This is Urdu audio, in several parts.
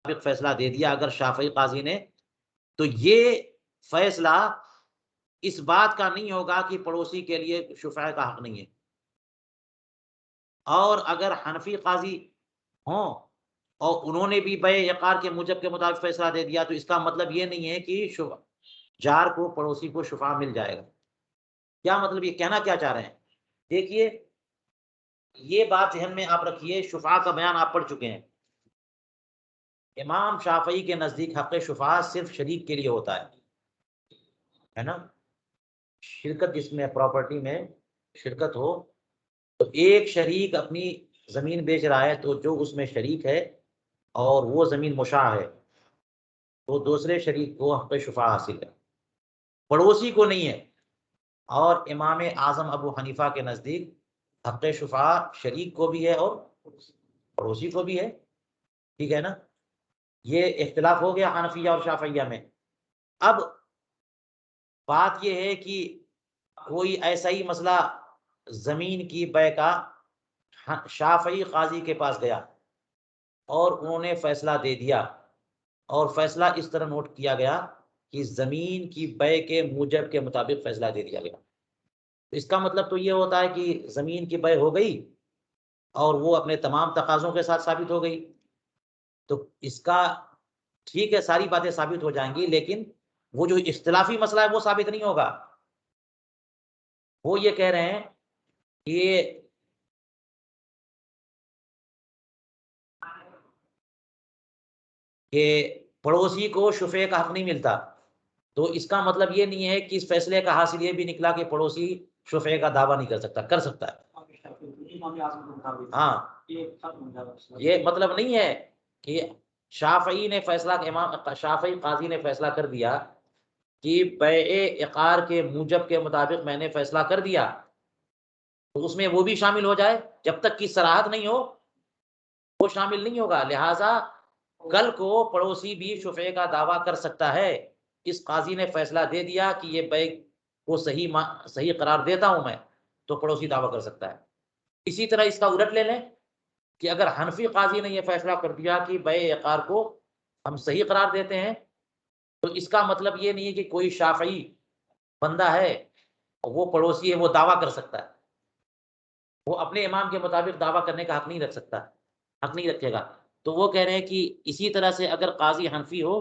فیصلہ دے دیا اگر شافعی قاضی نے، تو یہ فیصلہ اس بات کا نہیں ہوگا کہ پڑوسی کے لیے شفعہ کا حق نہیں ہے۔ اور اگر حنفی قاضی ہوں اور انہوں نے بھی بیع اقار کے موجب کے مطابق فیصلہ دے دیا، تو اس کا مطلب یہ نہیں ہے کہ جار کو پڑوسی کو شفعہ مل جائے گا۔ کیا مطلب، یہ کہنا کیا چاہ رہے ہیں؟ دیکھیے، یہ بات ذہن میں آپ رکھیے، شفعہ کا بیان آپ پڑھ چکے ہیں۔ امام شافعی کے نزدیک حق شفعہ صرف شریک کے لیے ہوتا ہے نا؟ شرکت جس میں پراپرٹی میں شرکت ہو، تو ایک شریک اپنی زمین بیچ رہا ہے، تو جو اس میں شریک ہے اور وہ زمین مشاع ہے، تو دوسرے شریک کو حق شفعہ حاصل ہے، پڑوسی کو نہیں ہے۔ اور امام اعظم ابو حنیفہ کے نزدیک حق شفعہ شریک کو بھی ہے اور پڑوسی کو بھی ہے۔ ٹھیک ہے نا؟ یہ اختلاف ہو گیا حنفیہ اور شافعیہ میں۔ اب بات یہ ہے کہ کوئی ایسا ہی مسئلہ زمین کی بیع کا شافعی قاضی کے پاس گیا اور انہوں نے فیصلہ دے دیا، اور فیصلہ اس طرح نوٹ کیا گیا کہ زمین کی بیع کے موجب کے مطابق فیصلہ دے دیا گیا۔ تو اس کا مطلب تو یہ ہوتا ہے کہ زمین کی بیع ہو گئی اور وہ اپنے تمام تقاضوں کے ساتھ ثابت ہو گئی۔ تو اس کا ٹھیک ہے، ساری باتیں ثابت ہو جائیں گی، لیکن وہ جو اختلافی مسئلہ ہے وہ ثابت نہیں ہوگا۔ وہ یہ کہہ رہے ہیں کہ پڑوسی کو شفعے کا حق نہیں ملتا، تو اس کا مطلب یہ نہیں ہے کہ اس فیصلے کا حاصل یہ بھی نکلا کہ پڑوسی شفعے کا دعویٰ نہیں کر سکتا، کر سکتا ہے۔ ہاں، یہ مطلب نہیں ہے کہ شافعی نے فیصلہ، امام شافعی قاضی نے فیصلہ کر دیا کہ بیع عقار کے موجب کے مطابق میں نے فیصلہ کر دیا، تو اس میں وہ بھی شامل ہو جائے، جب تک کہ صراحت نہیں ہو وہ شامل نہیں ہوگا۔ لہٰذا کل کو پڑوسی بھی شفعے کا دعویٰ کر سکتا ہے۔ اس قاضی نے فیصلہ دے دیا کہ یہ بیع کو صحیح قرار دیتا ہوں میں، تو پڑوسی دعویٰ کر سکتا ہے۔ اسی طرح اس کا الٹ لے لیں کہ اگر حنفی قاضی نے یہ فیصلہ کر دیا کہ بیع عقار کو ہم صحیح قرار دیتے ہیں، تو اس کا مطلب یہ نہیں ہے کہ کوئی شافعی بندہ ہے وہ پڑوسی ہے وہ دعویٰ کر سکتا ہے۔ وہ اپنے امام کے مطابق دعویٰ کرنے کا حق نہیں رکھ سکتا، حق نہیں رکھے گا۔ تو وہ کہہ رہے ہیں کہ اسی طرح سے اگر قاضی حنفی ہو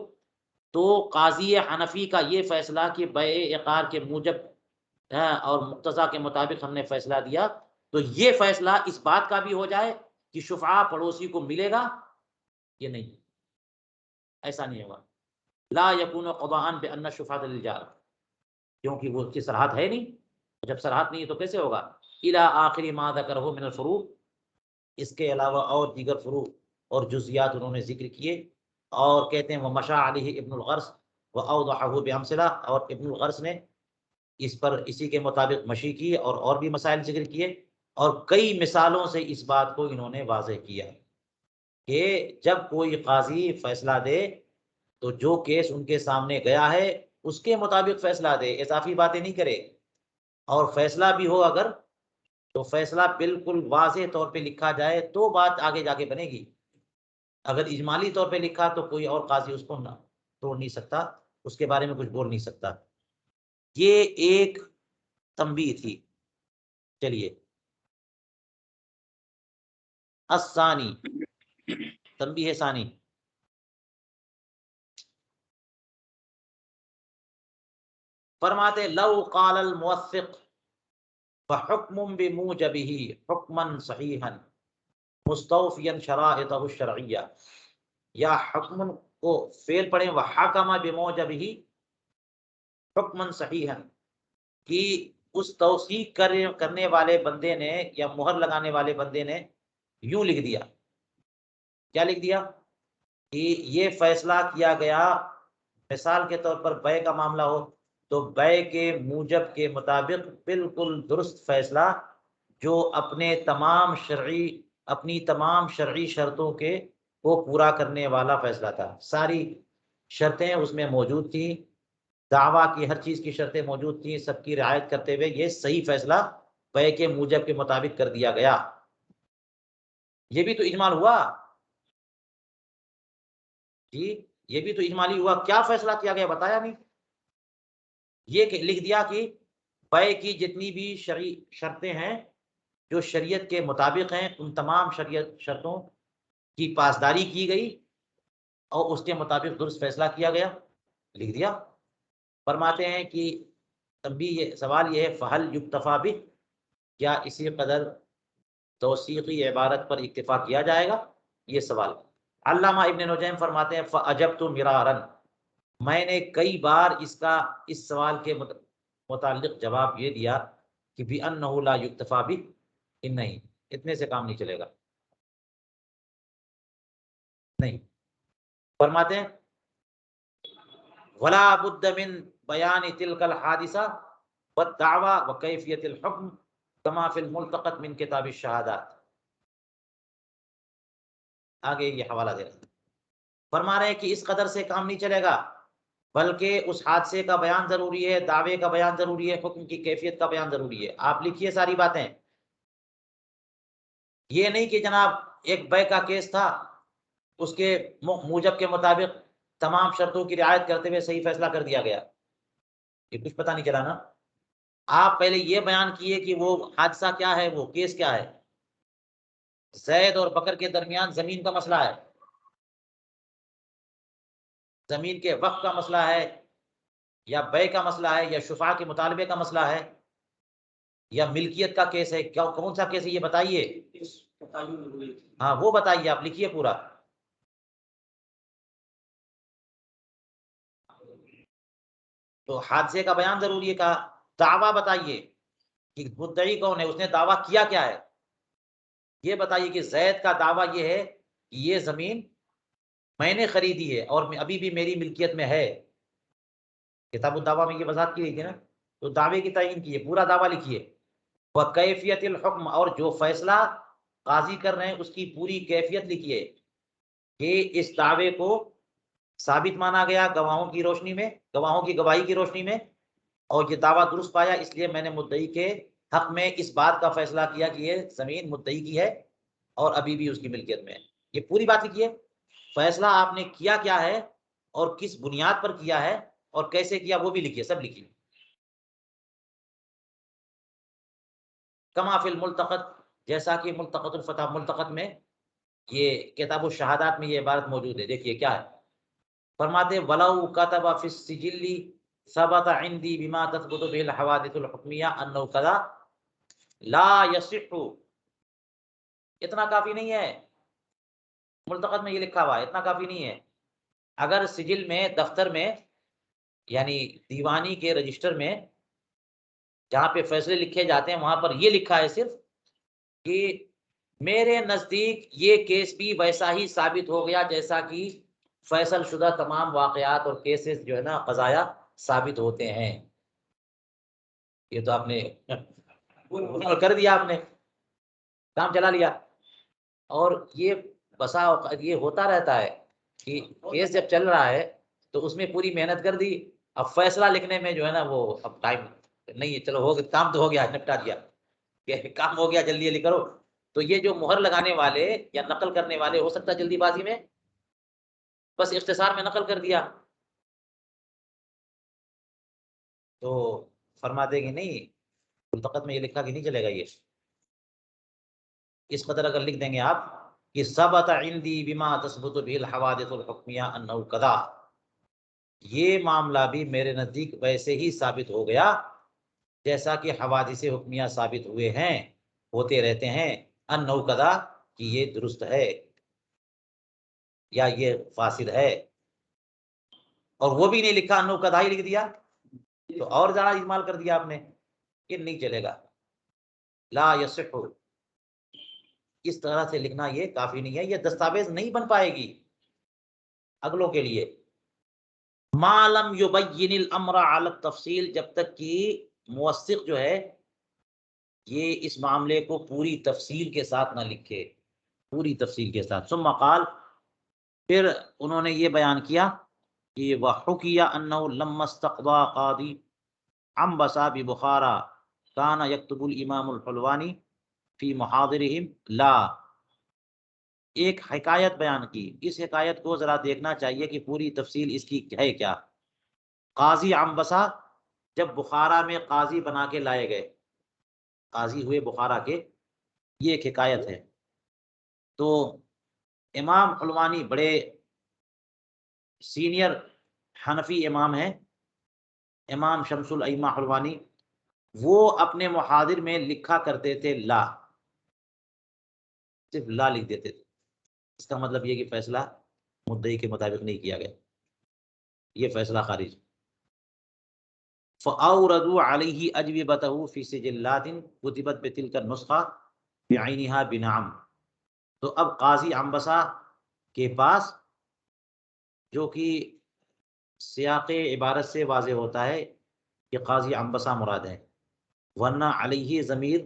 تو قاضی حنفی کا یہ فیصلہ کہ بیع عقار کے موجب اور مقتضا کے مطابق ہم نے فیصلہ دیا، تو یہ فیصلہ اس بات کا بھی ہو جائے کہ شفعہ پڑوسی کو ملے گا، یہ نہیں، ایسا نہیں ہوگا۔ لا یکون قضاء بان الشفعۃ للجار، کیونکہ وہ اس کی صراحت ہے نہیں، جب صراحت نہیں ہے تو کیسے ہوگا؟ الی آخر ما ذکرہ من الفروع، اس کے علاوہ اور دیگر فروع اور جزیات انہوں نے ذکر کیے، اور کہتے ہیں ومشى علیہ ابن الغرس واوضحہ بامثلہ، اور ابن الغرس نے اس پر اسی کے مطابق مشی کی اور بھی مسائل ذکر کیے، اور کئی مثالوں سے اس بات کو انہوں نے واضح کیا کہ جب کوئی قاضی فیصلہ دے تو جو کیس ان کے سامنے گیا ہے اس کے مطابق فیصلہ دے، اضافی باتیں نہیں کرے، اور فیصلہ بھی ہو اگر تو فیصلہ بالکل واضح طور پہ لکھا جائے تو بات آگے جا کے بنے گی۔ اگر اجمالی طور پہ لکھا تو کوئی اور قاضی اس کو نہ توڑ نہیں سکتا، اس کے بارے میں کچھ بول نہیں سکتا۔ یہ ایک تنبیہ تھی۔ چلیے، الثانی، تنبیہ ثانی، فرماتے لو قال الموثق فحکم بموجبہ حکما صحیحا مستوفیا شرائطہ الشرعیہ، یا حکم کو فعل پڑھیں وحکم بموجبہ حکما صحیحا، کہ اس توثیق کرنے والے بندے نے یا مہر لگانے والے بندے نے یوں لکھ دیا، کیا لکھ دیا کہ یہ فیصلہ کیا گیا، مثال کے طور پر بیع کا معاملہ ہو تو بیع کے موجب کے مطابق بالکل درست فیصلہ جو اپنی تمام شرعی شرطوں کو پورا کرنے والا فیصلہ تھا، ساری شرطیں اس میں موجود تھیں، دعویٰ کی ہر چیز کی شرطیں موجود تھیں، سب کی رعایت کرتے ہوئے یہ صحیح فیصلہ بیع کے موجب کے مطابق کر دیا گیا، یہ بھی تو اجمال ہوا۔ جی یہ بھی تو اجمالی ہوا، کیا فیصلہ کیا گیا بتایا نہیں، یہ لکھ دیا کہ بیع کی جتنی بھی شرعی شرطیں ہیں جو شریعت کے مطابق ہیں ان تمام شریعت شرطوں کی پاسداری کی گئی اور اس کے مطابق درست فیصلہ کیا گیا، لکھ دیا۔ فرماتے ہیں کہ تنبیہ یہ سوال یہ ہے فہل یکتفا بہ، کیا اسی قدر توثیقی عبارت پر اکتفا کیا جائے گا، یہ سوال۔ علامہ ابن نجیم فرماتے ہیں فَأَجَبْتُ مِرَارًا، میں نے کئی بار اس سوال کے متعلق جواب یہ دیا کہ بِأَنَّهُ لَا يُكْتَفَى بِهِ، کہ نہیں اتنے سے کام نہیں چلے گا، نہیں۔ فرماتے ہیں وَلَا بُدَّ مِن بَيَانِ تِلْكَ الْحَادِثَةِ وَالدَّعْوَى وَكَيْفِيَّةِ الْحُكْمِ كَمَا فِي الْمُلْتَقَطِ مِن کتاب الشہادات۔ آگے یہ حوالہ دے رہے ہیں، فرما رہے ہیں کہ اس قدر سے کام نہیں چلے گا، بلکہ اس حادثے کا بیان ضروری ہے، دعوے کا بیان ضروری ہے، حکم کی کیفیت کا بیان ضروری ہے۔ آپ لکھیے ساری باتیں، یہ نہیں کہ جناب ایک بیع کا کیس تھا، اس کے موجب کے مطابق تمام شرطوں کی رعایت کرتے ہوئے صحیح فیصلہ کر دیا گیا، یہ کچھ پتہ نہیں چلا نا۔ آپ پہلے یہ بیان کیے کہ وہ حادثہ کیا ہے، وہ کیس کیا ہے، زید اور بکر کے درمیان زمین کا مسئلہ ہے، زمین کے وقف کا مسئلہ ہے، یا بیع کا مسئلہ ہے، یا شفاع کے مطالبے کا مسئلہ ہے، یا ملکیت کا کیس ہے، کون سا کیس ہے یہ بتائیے، ہاں وہ بتائیے، آپ لکھیے پورا۔ تو حادثے کا بیان ضروری ہے، کہا دعویٰ بتائیے کہ مدعی کون ہے، اس نے دعویٰ کیا کیا ہے، یہ بتائیے کہ زید کا دعویٰ یہ ہے کہ یہ زمین میں نے خریدی ہے اور ابھی بھی میری ملکیت میں ہے، کتاب الدعویٰ میں یہ وضاحت کی گئی تھی نا، تو دعوے کی تعین کیے، پورا دعویٰ لکھیے۔ وَكَيْفِيَةِ الْحُكْمِ، اور جو فیصلہ قاضی کر رہے ہیں اس کی پوری کیفیت لکھیے کہ اس دعوے کو ثابت مانا گیا گواہوں کی روشنی میں، گواہوں کی گواہی کی روشنی میں، اور یہ دعویٰ درست پایا، اس لیے میں نے مدعی کے حق میں اس بات کا فیصلہ کیا کہ یہ زمین مدعی کی ہے اور ابھی بھی اس کی ملکیت میں ہے، یہ پوری بات لکھیے۔ فیصلہ آپ نے کیا کیا ہے اور کس بنیاد پر کیا ہے اور کیسے کیا وہ بھی لکھیے، سب لکھیے۔ کما فی الملتقط، جیسا کہ ملتقط الفتح، ملتقط میں یہ کتاب الشہادات میں یہ عبارت موجود ہے، دیکھیے کیا ہے، فرماتے ولو کتب فی السجل ثبت عندی بما تثبت به الحوادث الحکمیہ انه کذا لا یصح، اتنا کافی نہیں ہے، ملتقط میں یہ لکھا ہوا ہے، اتنا کافی نہیں ہے۔ اگر سجل میں، دفتر میں، یعنی دیوانی کے رجسٹر میں جہاں پہ فیصلے لکھے جاتے ہیں وہاں پر یہ لکھا ہے صرف کہ میرے نزدیک یہ کیس بھی ویسا ہی ثابت ہو گیا جیسا کہ فیصل شدہ تمام واقعات اور کیسز جو ہے نا قضایا ثابت ہوتے ہیں، یہ تو آپ نے کر دیا، آپ نے کام چلا لیا۔ اور یہ بسا اوقات یہ ہوتا رہتا ہے کہ کیس جب چل رہا ہے تو اس میں پوری محنت کر دی، اب فیصلہ لکھنے میں جو ہے نا وہ اب ٹائم نہیں ہے، چلو ہو گیا کام، تو ہو گیا، نپٹا دیا کہ کام ہو گیا جلدی جلدی کرو، تو یہ جو مہر لگانے والے یا نقل کرنے والے ہو سکتا ہے جلدی بازی میں بس اختصار میں نقل کر دیا، تو فرما دے گی نہیں ملتقط میں یہ لکھا کہ نہیں چلے گا، یہ اس قدر اگر لکھ دیں گے آپ کہ ثبت عندی بما تثبت به الحوادث الحکمیہ انه کذا، یہ معاملہ بھی میرے نزدیک ویسے ہی ثابت ہو گیا جیسا کہ حوادث حکمیہ ثابت ہوئے ہیں، ہوتے رہتے ہیں، انه کذا کہ یہ درست ہے یا یہ فاسد ہے، اور وہ بھی نہیں لکھا، انه کذا ہی لکھ دیا، تو اور زیادہ اجمال کر دیا آپ نے، یہ نہیں چلے گا، لا یصح، اس طرح سے لکھنا یہ کافی نہیں ہے، یہ دستاویز نہیں بن پائے گی اگلوں کے لیے۔ ما لم یبین الامر علی التفصیل، جب تک کہ موثق جو ہے یہ اس معاملے کو پوری تفصیل کے ساتھ نہ لکھے، پوری تفصیل کے ساتھ۔ ثم قال، پھر انہوں نے یہ بیان کیا کہ وحکی انہ لما استقضى قاضی عنبسہ ببخارى کان یکتب الامام الحلوانی فی محاضرہم لا ایک حکایت بیان کی، اس حکایت کو ذرا دیکھنا چاہیے کہ پوری تفصیل اس کی ہے کیا۔ قاضی عنبسہ جب بخارا میں قاضی بنا کے لائے گئے، قاضی ہوئے بخارا کے، یہ ایک حکایت ہے۔ تو امام حلوانی بڑے سینئر حنفی امام ہیں، امام شمس الائمہ حلوانی، وہ اپنے محاضر میں لکھا کرتے تھے لا، صرف لا لکھ دیتے تھے۔ اس کا مطلب یہ کہ فیصلہ مدعی کے مطابق نہیں کیا گیا، یہ فیصلہ خارج۔ فَأَوْرَدُوا عَلَيْهِ أَجْوِبَتَهُ فِي سِجِلَّاتٍ كُتِبَتْ بِتِلْكَ النُّسْخَةِ بِعَيْنِهَا بِنَعَمٍ۔ تو اب قاضی عنبسہ کے پاس، جو کہ سیاق عبارت سے واضح ہوتا ہے کہ قاضی عنبسہ مراد ہے، ورنہ علیہ ضمیر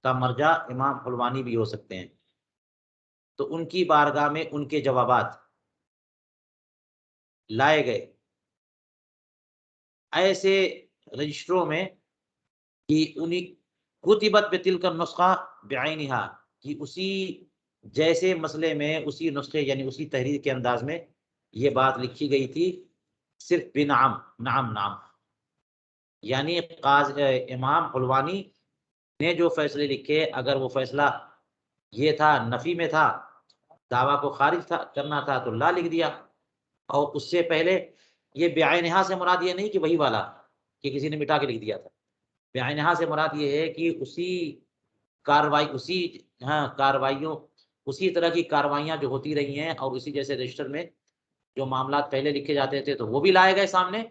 کا مرجع امام حلوانی بھی ہو سکتے ہیں، تو ان کی بارگاہ میں ان کے جوابات لائے گئے ایسے رجسٹروں میں کہ انہیں کتبت بتلک النسخہ بعینہا، کہ اسی جیسے مسئلے میں اسی نسخے یعنی اسی تحریر کے انداز میں یہ بات لکھی گئی تھی، صرف بنعم، نعم نعم، یعنی امام حلوانی نے جو فیصلے لکھے، اگر وہ فیصلہ یہ تھا نفی میں تھا، دعویٰ کو خارج کرنا تھا تو لا لکھ دیا، اور اس سے پہلے یہ بعینہا سے مراد یہ نہیں کہ وہی والا کہ کسی نے مٹا کے لکھ دیا تھا، بعینہا سے مراد یہ ہے کہ اسی کاروائی، اسی کاروائیوں، اسی طرح کی کاروائیاں جو ہوتی رہی ہیں، اور اسی جیسے رجسٹر میں جو معاملات پہلے لکھے جاتے تھے تو وہ بھی لائے گئے سامنے،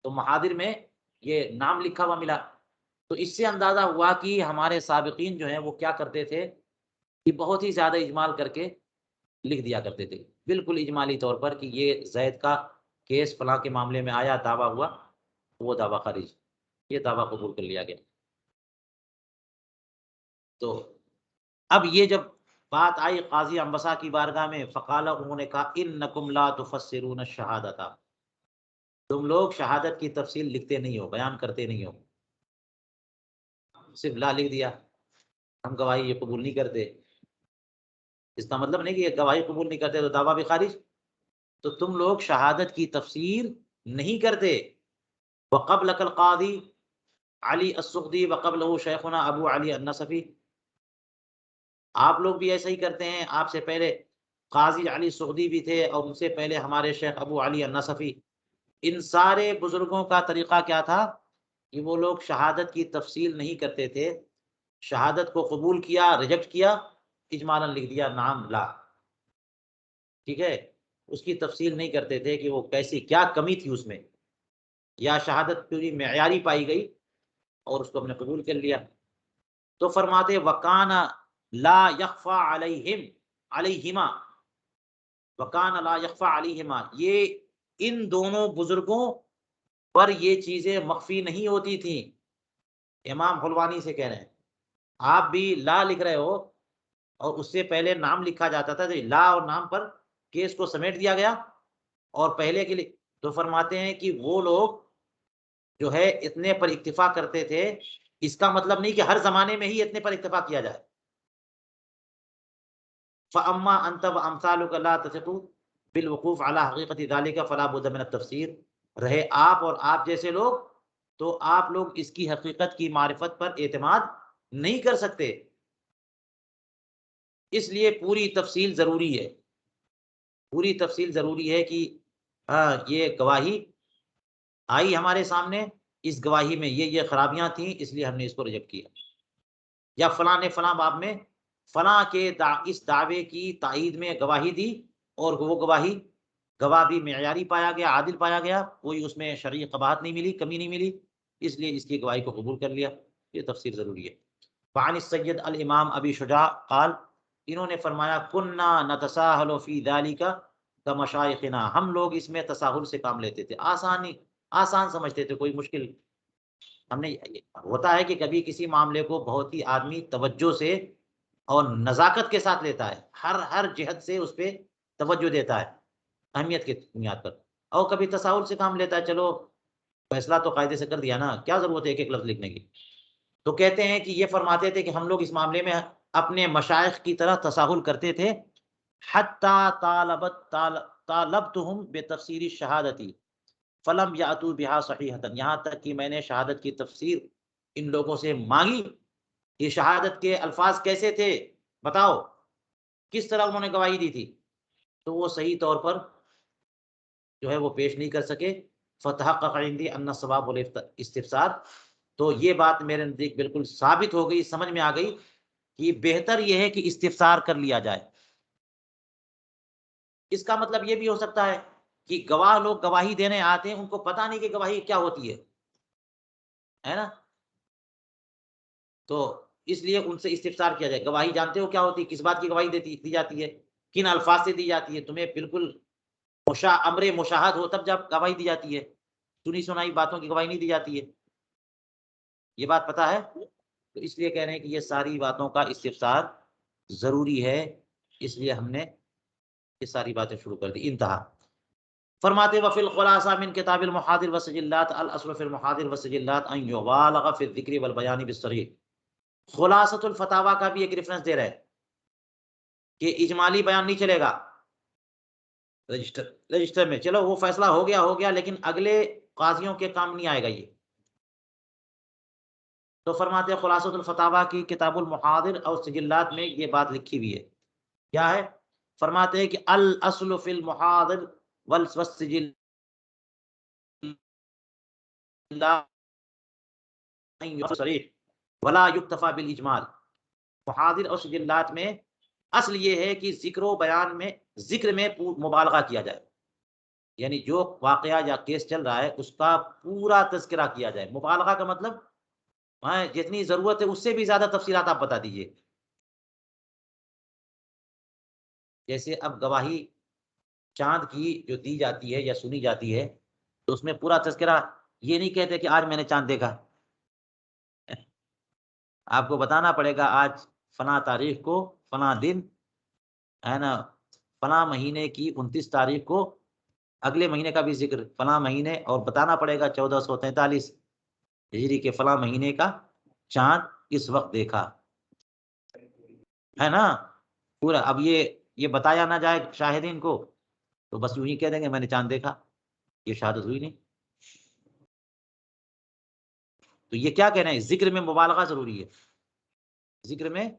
تو محاضر میں یہ نام لکھا ہوا ملا۔ تو اس سے اندازہ ہوا کہ ہمارے سابقین جو ہیں وہ کیا کرتے تھے کہ بہت ہی زیادہ اجمال کر کے لکھ دیا کرتے تھے، بالکل اجمالی طور پر کہ یہ زید کا کیس فلاں کے معاملے میں آیا، دعویٰ ہوا، وہ دعویٰ خارج، یہ دعویٰ قبول کر لیا گیا۔ تو اب یہ جب بات آئی قاضی عنبسہ کی بارگاہ میں، فقال، انہوں نے کہا انکم لا تفسرون الشہادۃ، تم لوگ شہادت کی تفصیل لکھتے نہیں ہو، بیان کرتے نہیں ہو، صرف لا لکھ دیا، ہم گواہی یہ قبول نہیں کرتے۔ اس کا مطلب نہیں کہ یہ گواہی قبول نہیں کرتے تو دعویٰ بھی خارج، تو تم لوگ شہادت کی تفسیر نہیں کرتے۔ وقبلک القاضی علی السغدی وقبلہ شیخنا ابو علی النصفی، آپ لوگ بھی ایسا ہی کرتے ہیں، آپ سے پہلے قاضی علی سغدی بھی تھے، اور ان سے پہلے ہمارے شیخ ابو علی النصفی، ان سارے بزرگوں کا طریقہ کیا تھا کہ وہ لوگ شہادت کی تفصیل نہیں کرتے تھے، شہادت کو قبول کیا، ریجیکٹ کیا، اجمالاً لکھ دیا نام لا، ٹھیک ہے، اس کی تفصیل نہیں کرتے تھے کہ وہ کیسی، کیا کمی تھی اس میں، یا شہادت پوری معیاری پائی گئی اور اس کو ہم نے قبول کر لیا۔ تو فرماتے وکان لا یخفا علیہما، وکان لا یخفا علیہما، یہ ان دونوں بزرگوں پر یہ چیزیں مخفی نہیں ہوتی تھیں۔ امام حلوانی سے کہہ رہے ہیں، آپ بھی لا لکھ رہے ہو، اور اس سے پہلے نام لکھا جاتا تھا، تو لا اور نام پر کیس کو سمیٹ دیا گیا، اور پہلے کے لیے تو فرماتے ہیں کہ وہ لوگ جو ہے اتنے پر اکتفا کرتے تھے، اس کا مطلب نہیں کہ ہر زمانے میں ہی اتنے پر اکتفا کیا جائے۔ فَأَمَّا أَنْتَ وَأَمْثَالُكَ لَا تَثِقُوا بِالْوُقُوفِ عَلَى حَقِيقَةِ ذَلِكَ فَلَا بُدَّ مِنَ التَّفْسِيرِ، رہے آپ اور آپ جیسے لوگ، تو آپ لوگ اس کی حقیقت کی معرفت پر اعتماد نہیں کر سکتے، اس لیے پوری تفصیل ضروری ہے، پوری تفصیل ضروری ہے کہ یہ گواہی آئی ہمارے سامنے، اس گواہی میں یہ خرابیاں تھیں، اس لیے ہم نے اس کو ریجیکٹ کیا، یا فلاں نے فلاں باب میں فلاں کے اس دعوے کی تائید میں گواہی دی، اور وہ گواہ بھی معیاری پایا گیا، عادل پایا گیا، کوئی اس میں شرعی قباحت نہیں ملی، کمی نہیں ملی، اس لیے اس کی گواہی کو قبول کر لیا، یہ تفسیر ضروری ہے۔ فعن السید الامام ابی شجاع قال، انہوں نے فرمایا کننا نتساہل فی ذلک کمشایخنا، ہم لوگ اس میں تساہل سے کام لیتے تھے، آسان سمجھتے تھے، کوئی مشکل ہم نے، ہوتا ہے کہ کبھی کسی معاملے کو بہت ہی آدمی توجہ سے اور نزاکت کے ساتھ لیتا ہے، ہر جہت سے اس پہ توجہ دیتا ہے اہمیت کی بنیاد پر، اور کبھی تساہل سے کام لیتا ہے، چلو فیصلہ تو قاعدے سے کر دیا نا، کیا ضرورت ہے ایک ایک لفظ لکھنے کی۔ تو کہتے ہیں کہ یہ فرماتے تھے کہ ہم لوگ اس معاملے میں اپنے مشائخ کی طرح تساہل کرتے تھے، حتی طالبتہم بتفسیر الشہادتی فلم یاتوا بہا صحیحۃ، یہاں تک کہ میں نے شہادت کی تفسیر ان لوگوں سے مانگی، یہ شہادت کے الفاظ کیسے تھے بتاؤ، کس طرح انہوں نے گواہی دی تھی، تو وہ صحیح طور پر جو ہے وہ پیش نہیں کر سکے. فتحقق عندی ان الصواب والاستفسار، تو یہ بات میرے نزدیک بالکل ثابت ہو گئی، سمجھ میں آ گئی کہ بہتر یہ ہے کہ استفسار کر لیا جائے. اس کا مطلب یہ بھی ہو سکتا ہے کہ گواہ لوگ گواہی دینے آتے ہیں، ان کو پتہ نہیں کہ گواہی کیا ہوتی ہے نا، تو اس لیے ان سے استفسار کیا جائے، گواہی جانتے ہو کیا ہوتی ہے، کس بات کی گواہی دی جاتی ہے، کن الفاظ سے دی جاتی ہے، تمہیں بالکل امر مشاہد ہو تب جب گواہی دی جاتی ہے، سنی سنائی باتوں کی گواہی نہیں دی جاتی ہے. یہ بات پتہ ہے، تو اس لیے کہہ رہے ہیں کہ یہ ساری باتوں کا استفسار ضروری ہے، اس لیے ہم نے یہ ساری باتیں شروع کر دی. انتہا. فرماتے وفی الخلاصہ من کتاب المحاضر والسجلات الاصل فی المحاضر والسجلات ان یبالغ فی الذکر والبیان بالصریح. خلاصۃ الفتاوی کا بھی ایک ریفرنس دے رہے ہیں کہ اجمالی بیان نہیں چلے گا رجسٹر میں، چلو وہ فیصلہ ہو گیا لیکن اگلے قاضیوں کے کام نہیں آئے گا یہ. تو فرماتے ہیں خلاصۃ الفتاوی کی کتاب المحاضر اور سجلات میں یہ بات لکھی ہوئی ہے. کیا ہے؟ فرماتے ہیں کہ الاصل فی المحاضر والسجلات ولا یکتفی بالاجمال. محاضر اور سجلات میں اصل یہ ہے کہ ذکر و بیان میں ذکر میں مبالغہ کیا جائے، یعنی جو واقعہ یا کیس چل رہا ہے اس کا پورا تذکرہ کیا جائے. مبالغہ کا مطلب جتنی ضرورت ہے اس سے بھی زیادہ تفصیلات آپ بتا دیجئے. جیسے اب گواہی چاند کی جو دی جاتی ہے یا سنی جاتی ہے تو اس میں پورا تذکرہ یہ نہیں کہتے کہ آج میں نے چاند دیکھا، آپ کو بتانا پڑے گا آج فلاں تاریخ کو فلاں دن ہے نا، فلاں مہینے کی 29 تاریخ کو، اگلے مہینے کا بھی ذکر فلاں مہینے، اور بتانا پڑے گا 1443 ہجری کے فلاں مہینے کا چاند اس وقت دیکھا ہے نا پورا. اب یہ بتایا نہ جائے شاہدین کو تو بس یوں ہی کہہ دیں گے میں نے چاند دیکھا، یہ شہادت ہوئی نہیں. تو یہ کیا کہہ رہے ہیں؟ ذکر میں مبالغہ ضروری ہے، ذکر میں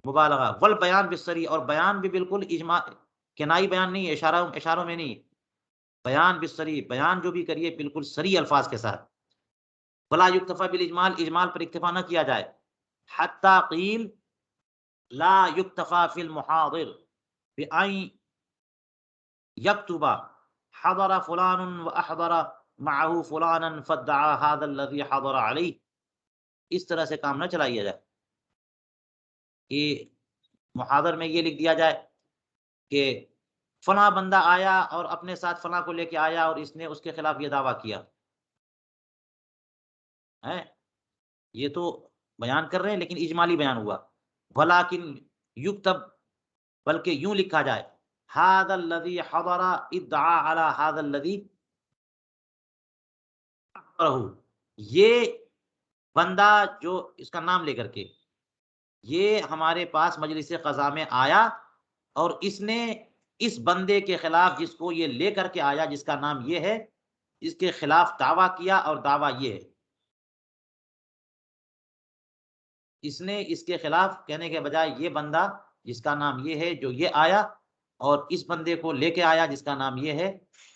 مبالغہ. والبیان بالصریح، اور بیان بھی بالکل اجماع کنائی بیان نہیں ہے، اشاروں میں نہیں، بیان بالصریح، بیان جو بھی کریے بالکل صریح الفاظ کے ساتھ. ولا یکتفی بالاجمال، اجمال پر اکتفا نہ کیا جائے. حتی قیل لا یکتفی فی المحاضر بأن یکتب حضر فلان واحضر معه فلانا فادعا هذا الذي حضر علیہ. اس طرح سے کام نہ چلائیا جائے کہ محاضر میں یہ لکھ دیا جائے کہ فلاں بندہ آیا اور اپنے ساتھ فلاں کو لے کے آیا اور اس نے اس کے خلاف یہ دعویٰ کیا ہے، یہ تو بیان کر رہے ہیں لیکن اجمالی بیان ہوا. ولیکن یکتب، بلکہ یوں لکھا جائے ھذا الذی حضر ادعا علی ھذا الذی حضرہ، یہ بندہ جو اس کا نام لے کر کے یہ ہمارے پاس مجلس قضا میں آیا اور اس نے اس بندے کے خلاف جس کو یہ لے کر کے آیا جس کا نام یہ ہے اس کے خلاف دعویٰ کیا، اور دعویٰ یہ ہے اس نے اس کے خلاف کہنے کے بجائے یہ بندہ جس کا نام یہ ہے جو یہ آیا اور اس بندے کو لے کے آیا جس کا نام یہ ہے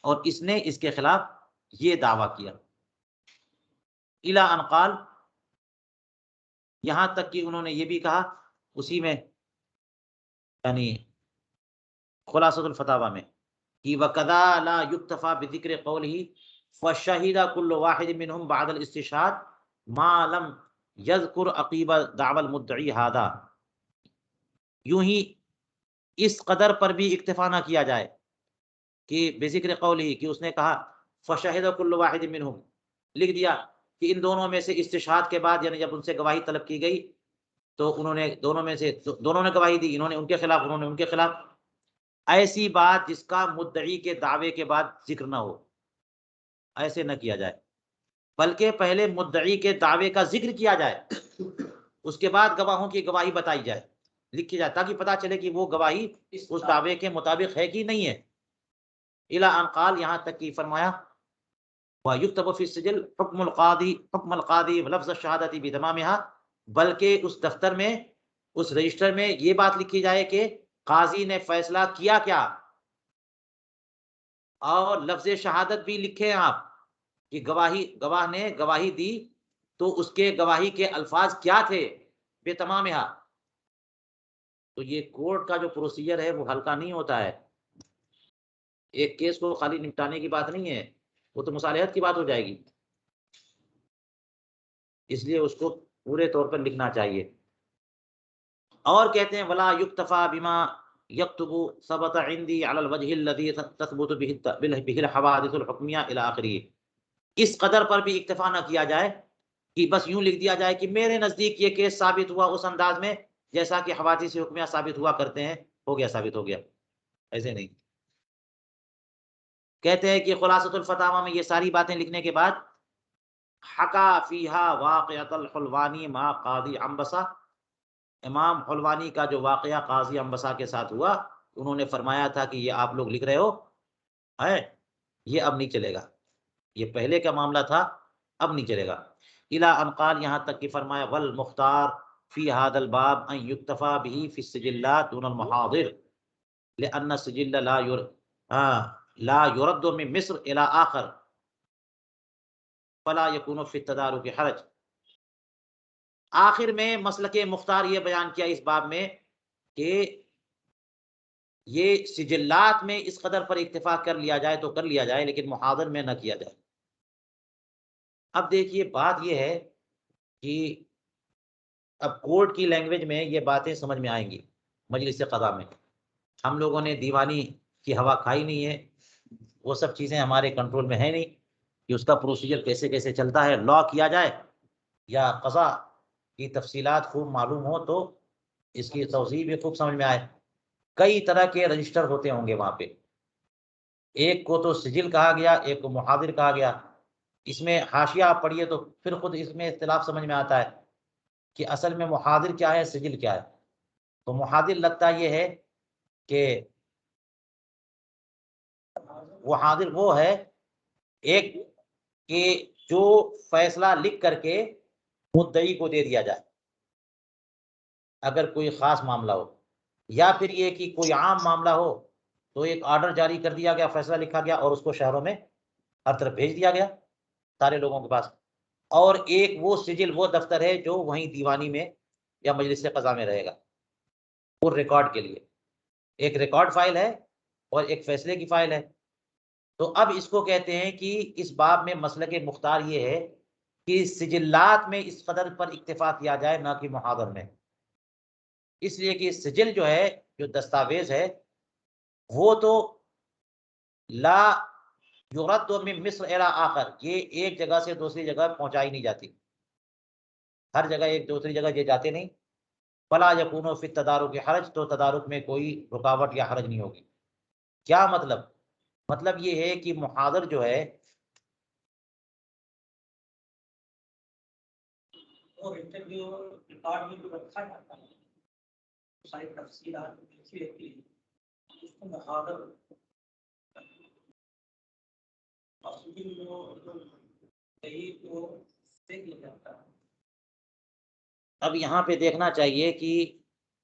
اور اس نے اس کے خلاف یہ دعویٰ کیا. الی ان قال، یہاں تک کہ انہوں نے یہ بھی کہا اسی میں یعنی خلاصۃ الفتاوی میں کہ وَكَذَا لَا يُكْتَفَى بِذِكْرِ قَوْلِهِ فَشَهِدَ كُلُّ وَاحِدٍ مِّنْهُمْ بَعْدَ الْاِسْتِشْهَادِ مَا لَمْ يَذْكُرْ عَقِيبَ دَعْوَى الْمُدَّعِي هَذَا. یوں ہی اس قدر پر بھی اکتفا نہ کیا جائے کہ بذکر قوله کہ اس نے کہا فَشَهِدَ كُلُّ وَاحِدٍ مِّنْهُمْ، لکھ دیا کہ ان دونوں میں سے استشہاد کے بعد یعنی جب ان سے گواہی طلب کی گئی تو انہوں نے دونوں میں سے دونوں نے گواہی دی، انہوں نے ان کے خلاف انہوں نے ان کے خلاف. ایسی بات جس کا مدعی کے دعوے کے بعد ذکر نہ ہو، ایسے نہ کیا جائے، بلکہ پہلے مدعی کے دعوے کا ذکر کیا جائے اس کے بعد گواہوں کی گواہی بتائی جائے. لکھی جائے تاکہ پتہ چلے کہ وہ گواہی اس دعوے کے مطابق ہے کہ نہیں ہے. الی ان قال، یہاں تک کہ فرمایا وَيُكْتَبُ فِي السِّجِلِّ حُكْمُ الْقَاضِي وَلَفْظُ الشَّهَادَةِ بِتَمَامِهَا، بلکہ اس دفتر میں، اس رجسٹر میں یہ بات لکھی جائے کہ قاضی نے فیصلہ کیا کیا، اور لفظ شہادت بھی لکھیں آپ کہ گواہ نے گواہی دی تو اس کے گواہی کے الفاظ کیا تھے بِتَمَامِهَا. تو یہ کورٹ کا جو پروسیجر ہے وہ ہلکا نہیں ہوتا ہے. ایک کیس کو خالی نپٹانے کی بات نہیں ہے، وہ تو مصالحت کی بات ہو جائے گی. اس لیے اس کو پورے طور پر لکھنا چاہیے. اور کہتے ہیں ولا یکتفا بما یکتب ثبت عندي على الوجه الذي تثبت به الحوادث الحکمیہ الى آخره. اس قدر پر بھی اکتفا نہ کیا جائے کہ بس یوں لکھ دیا جائے کہ میرے نزدیک یہ کیس ثابت ہوا اس انداز میں جیسا کہ حوادث حکمیہ ثابت ہوا کرتے ہیں، ہو گیا ثابت ہو گیا، ایسے نہیں. کہتے ہیں کہ خلاصۃ الفتاوی میں یہ ساری باتیں لکھنے کے بعد حکا فیہا واقعۃ الحلوانی ما قاضی عنبسہ، امام حلوانی کا جو واقعہ قاضی عنبسہ کے ساتھ ہوا، انہوں نے فرمایا تھا کہ یہ آپ لوگ لکھ رہے ہو ہے، یہ اب نہیں چلے گا، یہ پہلے کا معاملہ تھا، اب نہیں چلے گا. الی ان قال، یہاں تک کہ فرمایا والمختار فی هذا الباب ان یکتفى به فی السجلات دون المحاضر لان السجل لا يرد من مصر الى آخر فلا يكون في التدارك حرج. آخر میں مسلک مختار یہ بیان کیا اس باب میں کہ یہ سجلات میں اس قدر پر اتفاق کر لیا جائے تو کر لیا جائے، لیکن محاضر میں نہ کیا جائے. اب دیکھیے بات یہ ہے کہ اب کورٹ کی لینگویج میں یہ باتیں سمجھ میں آئیں گی. مجلس قضا میں ہم لوگوں نے دیوانی کی ہوا کھائی نہیں ہے، وہ سب چیزیں ہمارے کنٹرول میں ہیں نہیں کہ اس کا پروسیجر کیسے کیسے چلتا ہے، لا کیا جائے یا قضا کی تفصیلات خوب معلوم ہو تو اس کی توضیح بھی خوب سمجھ میں آئے. کئی طرح کے رجسٹر ہوتے ہوں گے وہاں پہ، ایک کو تو سجل کہا گیا، ایک کو محاضر کہا گیا. اس میں حاشیہ آپ پڑھیے تو پھر خود اس میں اختلاف سمجھ میں آتا ہے کہ اصل میں محاضر کیا ہے، سجل کیا ہے. تو محاضر لگتا یہ ہے کہ محاضر وہ ہے ایک کہ جو فیصلہ لکھ کر کے مدعی کو دے دیا جائے اگر کوئی خاص معاملہ ہو، یا پھر یہ کہ کوئی عام معاملہ ہو تو ایک آرڈر جاری کر دیا گیا، فیصلہ لکھا گیا اور اس کو شہروں میں ہر طرف بھیج دیا گیا سارے لوگوں کے پاس. اور ایک وہ سجل، وہ دفتر ہے جو وہیں دیوانی میں یا مجلس قضا میں رہے گا وہ ریکارڈ کے لیے. ایک ریکارڈ فائل ہے اور ایک فیصلے کی فائل ہے. تو اب اس کو کہتے ہیں کہ اس باب میں مسلک مختار یہ ہے کہ سجلات میں اس قدر پر اکتفا کیا جائے نہ کہ محاضر میں، اس لیے کہ سجل جو ہے، جو دستاویز ہے، وہ تو لا یرد من مصر الی آخر، یہ ایک جگہ سے دوسری جگہ پہنچائی نہیں جاتی، ہر جگہ ایک دوسری جگہ یہ جاتے نہیں. فلا یکون فی التدارک حرج، تو تدارک میں کوئی رکاوٹ یا حرج نہیں ہوگی. کیا مطلب؟ مطلب یہ ہے کہ محاضر جو ہے اور انٹرویو ریکارڈ میں جو رکھا جاتا ہے ساری تفصیلات لکھی رہتی ہے، اس کو محاضر اصلی جو صحیح کو سے کیا جاتا ہے. اب یہاں پہ دیکھنا چاہیے کہ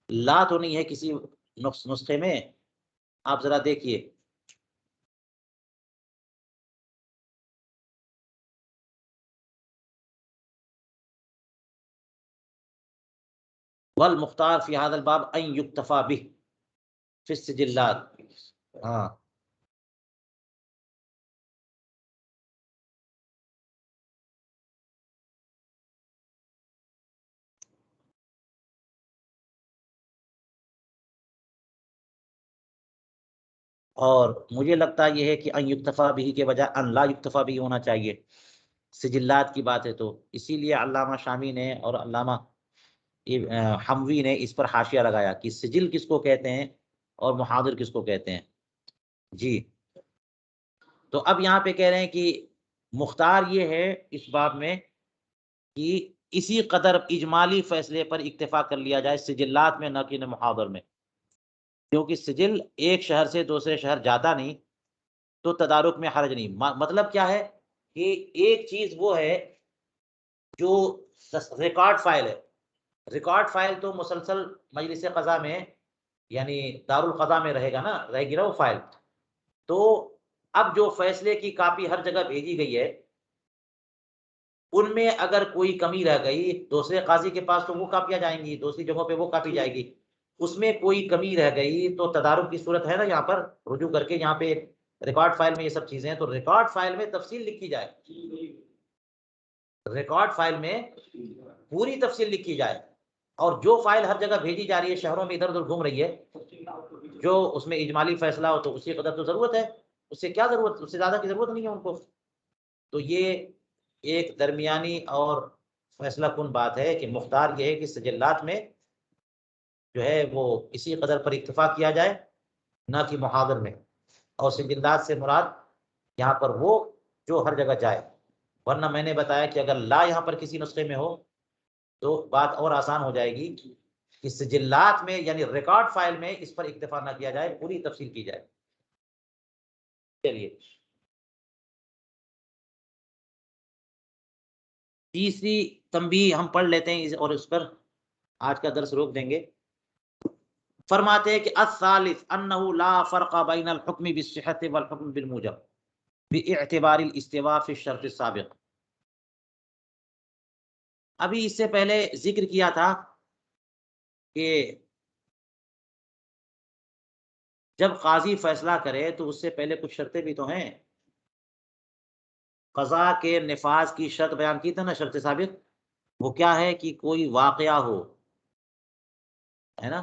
لا تو نہیں ہے کسی نسخے میں، آپ ذرا دیکھیے والمختار فی هذا الباب ان یکتفا به فی السجلات. ہاں اور مجھے لگتا یہ ہے کہ ان یکتفا به کے بجائے ان لا یکتفا به ہونا چاہیے. سجلات کی بات ہے تو اسی لیے علامہ شامی نے اور علامہ حموی نے اس پر حاشیہ لگایا کہ سجل کس کو کہتے ہیں اور محاضر کس کو کہتے ہیں. جی تو اب یہاں پہ کہہ رہے ہیں کہ مختار یہ ہے اس باب میں کہ اسی قدر اجمالی فیصلے پر اکتفا کر لیا جائے سجلات میں، نہ کہ محاضر میں، کیونکہ سجل ایک شہر سے دوسرے شہر جاتا نہیں، تو تدارک میں حرج نہیں۔ مطلب کیا ہے کہ ایک چیز وہ ہے جو ریکارڈ فائل ہے، ریکارڈ فائل تو مسلسل مجلس قضا میں یعنی دارالقضا میں رہے گا نا، رہ گی نا وہ فائل۔ تو اب جو فیصلے کی کاپی ہر جگہ بھیجی گئی ہے، ان میں اگر کوئی کمی رہ گئی دوسرے قاضی کے پاس تو وہ کاپیاں جائیں گی، دوسری جگہوں پہ وہ کاپی جائے گی، اس میں کوئی کمی رہ گئی تو تدارک کی صورت ہے نا، یہاں پر رجوع کر کے یہاں پہ ریکارڈ فائل میں یہ سب چیزیں ہیں، تو ریکارڈ فائل میں تفصیل لکھی جائے، ریکارڈ فائل میں پوری تفصیل لکھی جائے، اور جو فائل ہر جگہ بھیجی جا رہی ہے شہروں میں ادھر ادھر گھوم رہی ہے، جو اس میں اجمالی فیصلہ ہو تو اسی قدر تو ضرورت ہے، اس سے کیا ضرورت، اس سے زیادہ کی ضرورت نہیں ہے ان کو۔ تو یہ ایک درمیانی اور فیصلہ کن بات ہے کہ مختار یہ ہے کہ سجلات میں جو ہے وہ اسی قدر پر اکتفا کیا جائے، نہ کہ محاضر میں، اور سجلات سے مراد یہاں پر وہ جو ہر جگہ جائے، ورنہ میں نے بتایا کہ اگر لا یہاں پر کسی نسخے میں ہو تو بات اور آسان ہو جائے گی کہ سجلات میں یعنی ریکارڈ فائل میں اس پر اکتفا نہ کیا جائے، پوری تفصیل کی جائے۔ چلیے تیسری تنبیہ ہم پڑھ لیتے ہیں اور اس پر آج کا درس روک دیں گے۔ فرماتے ہیں کہ الثالث انہ لا فرق بین الحکم بالصحت والحکم بالموجب باعتبار الاستواء فی الشرط السابق۔ ابھی اس سے پہلے ذکر کیا تھا کہ جب قاضی فیصلہ کرے تو اس سے پہلے کچھ شرطیں بھی تو ہیں، قضاء کے نفاذ کی شرط بیان کی تھی نا، شرط سابق، وہ کیا ہے کہ کوئی واقعہ ہو، ہے نا،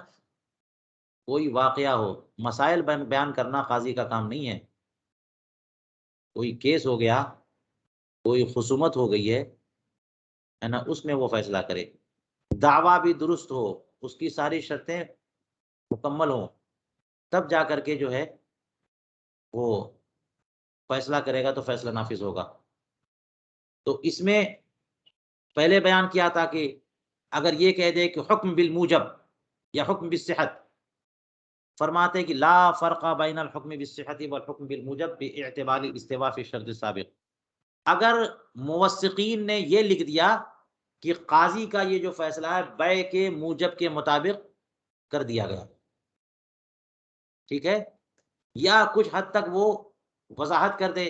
کوئی واقعہ ہو۔ مسائل بیان کرنا قاضی کا کام نہیں ہے، کوئی کیس ہو گیا، کوئی خصومت ہو گئی ہے نا، اس میں وہ فیصلہ کرے، دعویٰ بھی درست ہو، اس کی ساری شرطیں مکمل ہوں، تب جا کر کے جو ہے وہ فیصلہ کرے گا تو فیصلہ نافذ ہوگا۔ تو اس میں پہلے بیان کیا تھا کہ اگر یہ کہہ دے کہ حکم بالموجب یا حکم بالصحت، فرماتے کہ لا فرق بین الحکم بالصحت والحکم بالموجب باعتبار الاستواء فی الشرط السابق۔ اگر موثقین نے یہ لکھ دیا کہ قاضی کا یہ جو فیصلہ ہے بیع کے موجب کے مطابق کر دیا گیا، ٹھیک ہے، یا کچھ حد تک وہ وضاحت کر دے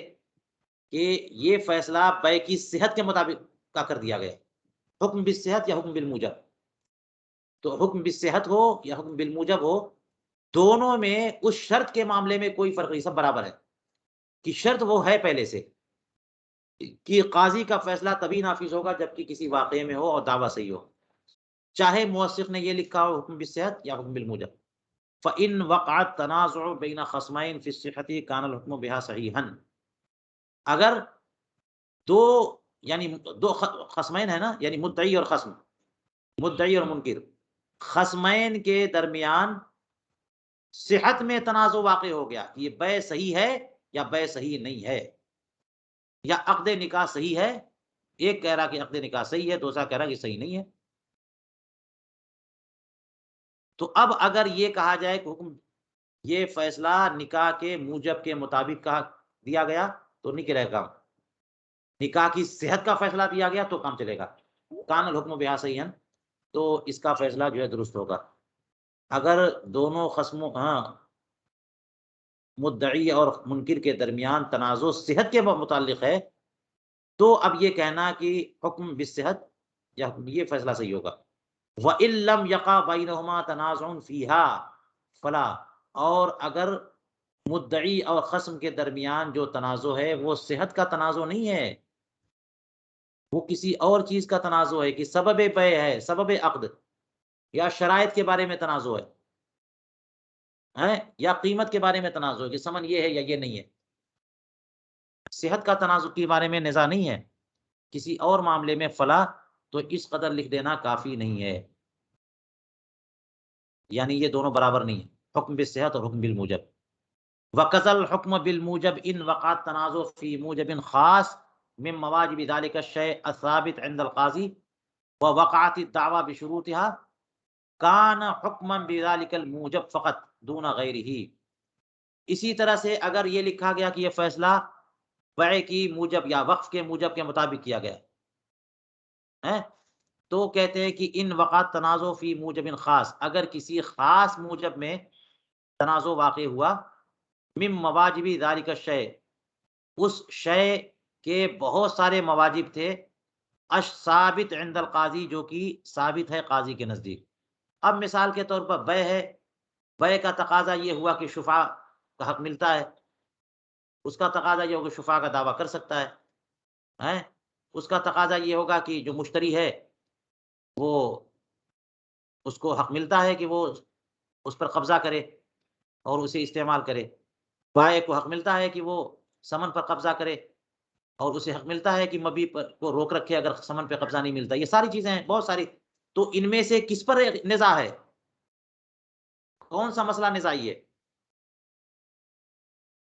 کہ یہ فیصلہ بیع کی صحت کے مطابق کا کر دیا گیا، حکم بالصحت یا حکم بالموجب، تو حکم بالصحت ہو یا حکم بالموجب ہو، دونوں میں اس شرط کے معاملے میں کوئی فرق نہیں، سب برابر ہے کہ شرط وہ ہے پہلے سے کہ قاضی کا فیصلہ تبھی نافذ ہوگا جبکہ کسی واقعے میں ہو اور دعویٰ صحیح ہو، چاہے موثق نے یہ لکھا ہو حکم بالصحت یا حکم بالموجب۔ فإن وقع التنازع بین خصمین فی الصحت کان الحکم بها صحیحا، اگر دو خصمین ہے نا، یعنی مدعی اور خصم، مدعی اور منکر، خصمین کے درمیان صحت میں تنازع واقع ہو گیا، یہ بیع صحیح ہے یا بیع صحیح نہیں ہے، یا عقد نکاح صحیح ہے، ایک کہہ رہا کہ عقد نکاح صحیح ہے، دوسرا کہہ رہا کہ صحیح نہیں ہے، تو اب اگر یہ کہا جائے کہ حکم یہ فیصلہ نکاح کے موجب کے مطابق کہا دیا گیا تو نہیں کرے گا، نکاح کی صحت کا فیصلہ دیا گیا تو کام چلے گا، کان الحکم بہا صحیحا، تو اس کا فیصلہ جو ہے درست ہوگا۔ اگر دونوں خصموں مدعی اور منکر کے درمیان تنازع صحت کے متعلق ہے تو اب یہ کہنا کہ حکم بالصحت یا یہ فیصلہ صحیح ہوگا۔ وَإِن لَّمْ يَقَعْ بَيْنَهُمَا تَنَازُعٌ فِيهَا فَلَا، اور اگر مدعی اور خصم کے درمیان جو تنازع ہے وہ صحت کا تنازع نہیں ہے، وہ کسی اور چیز کا تنازع ہے کہ سبب بیع ہے، سبب عقد، یا شرائط کے بارے میں تنازع ہے، یا قیمت کے بارے میں تنازع ہے کہ ثمن یہ ہے یا یہ نہیں ہے، صحت کا تنازع کے بارے میں نزاع نہیں ہے کسی اور معاملے میں، فلا، تو اس قدر لکھ دینا کافی نہیں ہے، یعنی یہ دونوں برابر نہیں ہے، حکم بالصحت اور حکم بالموجب۔ وَقَذَا الْحُكْمُ بِالْمُوجَبِ إِنْ وَقَعَ التَّنَازُعُ فِي مُوجَبٍ خَاصٍ مِنْ مَوَاجِبِ ذَلِكَ الشَّيْءِ الثَّابِتِ عِنْدَ الْقَاضِي ووقعت الدعوى بشروطها کان حکما بذلک الموجب فقط دون غیرہ. اسی طرح سے اگر یہ لکھا گیا کہ یہ فیصلہ بیع کی موجب یا وقف کے موجب کے مطابق کیا گیا ہے، تو کہتے ہیں کہ ان وقعت تنازع فی موجب خاص، اگر کسی خاص موجب میں تنازع واقع ہوا، من مواجب ذالک الشیء، اس شے کے بہت سارے مواجب تھے، ثابت عند القاضی، جو کہ ثابت ہے قاضی کے نزدیک. اب مثال کے طور پر بیع ہے، بیع کا تقاضا یہ ہوا کہ شفاء کا حق ملتا ہے، اس کا تقاضا یہ ہوگا شفاء کا دعویٰ کر سکتا ہے، اس کا تقاضا یہ ہوگا کہ جو مشتری ہے وہ اس کو حق ملتا ہے کہ وہ اس پر قبضہ کرے اور اسے استعمال کرے، بائع کو حق ملتا ہے کہ وہ ثمن پر قبضہ کرے اور اسے حق ملتا ہے کہ مبیع پر کو روک رکھے اگر ثمن پہ قبضہ نہیں ملتا. یہ ساری چیزیں ہیں بہت ساری. تو ان میں سے کس پر نزاع ہے، کون سا مسئلہ نزاعی ہے؟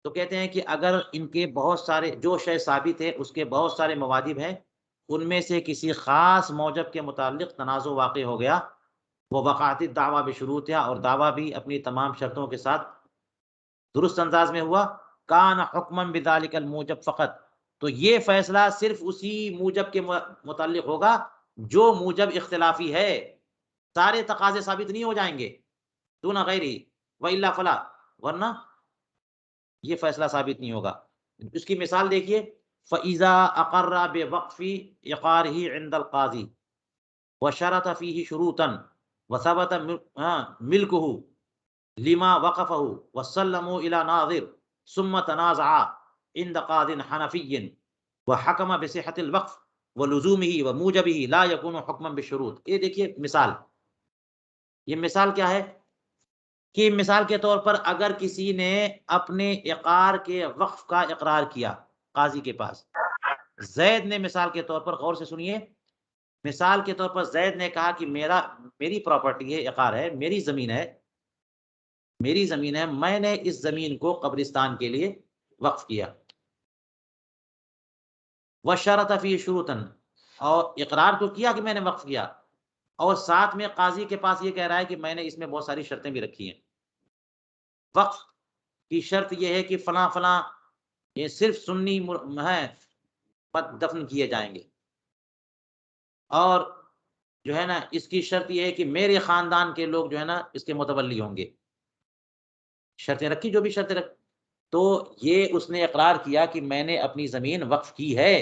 تو کہتے ہیں کہ اگر ان کے بہت سارے جو شے ثابت ہے اس کے بہت سارے مواجب ہیں، ان میں سے کسی خاص موجب کے متعلق تنازع واقع ہو گیا، وہ وقعت الدعویٰ بشروطها، اور دعویٰ بھی اپنی تمام شرطوں کے ساتھ درست انداز میں ہوا، کان حکما بذالک الموجب فقط، تو یہ فیصلہ صرف اسی موجب کے متعلق ہوگا جو موجب اختلافی ہے، سارے تقاضے ثابت نہیں ہو جائیں گے دون غیرہ، والا فلا، ورنہ یہ فیصلہ ثابت نہیں ہوگا. اس کی مثال دیکھیے، فَإِذَا أَقَرَّ بِوَقْفِ إِقْرَارِهِ عِنْدَ الْقَاضِي وَشَرَطَ فِيهِ شُرُوطًا وَثَبَتَ مِلْكُهُ لِمَا وَقَفَهُ وَسَلَّمُوا إِلَى نَاظِرٍ ثُمَّ تَنَازَعَا عِنْدَ قَاضٍ حَنَفِيٍّ وَحَكَمَ بِصِحَّةِ الْوَقْفِ وَلُزُومِهِ وَمُوجَبِهِ لَا يَكُونُ حُكْمًا بِالشُّرُوطِ. یہ دیکھیے مثال، یہ مثال کیا ہے کہ مثال کے طور پر اگر کسی نے اپنے عقار کے وقف کا اقرار کیا قاضی کے پاس، زید نے مثال کے طور پر، غور سے سنیے، مثال کے طور پر زید نے کہا کہ میری پراپرٹی ہے، عقار ہے، میری زمین ہے، میں نے اس زمین کو قبرستان کے لیے وقف کیا. وشرط فی شروطً، اور اقرار تو کیا کہ میں نے وقف کیا، اور ساتھ میں قاضی کے پاس یہ کہہ رہا ہے کہ میں نے اس میں بہت ساری شرطیں بھی رکھی ہیں. وقف کی شرط یہ ہے کہ فلاں فلاں یہ صرف سنی ہے دفن کیے جائیں گے، اور جو ہے نا اس کی شرط یہ ہے کہ میرے خاندان کے لوگ جو ہے نا اس کے متولی ہوں گے. شرطیں رکھی، جو بھی شرطیں رکھ، تو یہ اس نے اقرار کیا کہ میں نے اپنی زمین وقف کی ہے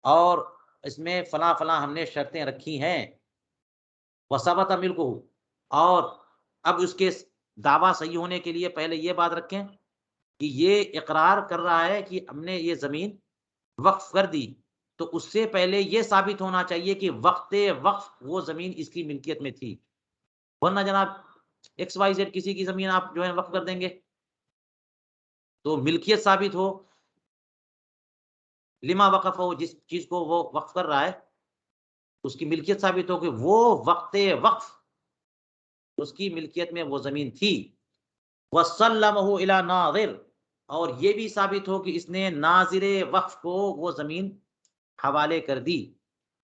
اور اس میں فلاں فلاں ہم نے شرطیں رکھی ہیں. وثبت ملکہ، اور اب اس کے دعویٰ صحیح ہونے کے لیے پہلے یہ بات رکھیں کہ یہ اقرار کر رہا ہے کہ ہم نے یہ زمین وقف کر دی، تو اس سے پہلے یہ ثابت ہونا چاہیے کہ وقت وقف وہ زمین اس کی ملکیت میں تھی، ورنہ جناب ایکس وائی زیڈ کسی کی زمین آپ جو ہے وقف کر دیں گے تو ملکیت ثابت ہو، لما وقف ہو، جس چیز کو وہ وقف کر رہا ہے اس کی ملکیت ثابت ہو کہ وہ وقت وقف اس کی ملکیت میں وہ زمین تھی. وَسَلَّمَهُ إِلَى نَاظِرٍ، اور یہ بھی ثابت ہو کہ اس نے ناظر وقف کو وہ زمین حوالے کر دی.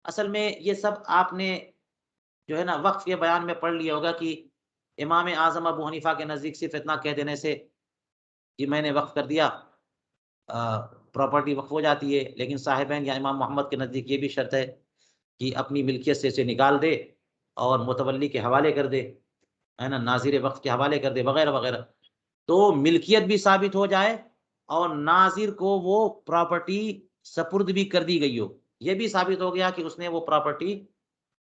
اصل میں یہ سب آپ نے جو ہے نا وقف کے بیان میں پڑھ لیا ہوگا کہ امام اعظم ابو حنیفہ کے نزدیک صرف اتنا کہہ دینے سے کہ میں نے وقف کر دیا پراپرٹی وقف ہو جاتی ہے، لیکن صاحبین یا امام محمد کے نزدیک یہ بھی شرط ہے کہ اپنی ملکیت سے اسے نکال دے اور متولی کے حوالے کر دے، ہے نا، ناظر وقف کے حوالے کر دے وغیرہ وغیرہ. تو ملکیت بھی ثابت ہو جائے اور ناظر کو وہ پراپرٹی سپرد بھی کر دی گئی ہو، یہ بھی ثابت ہو گیا کہ اس نے وہ پراپرٹی،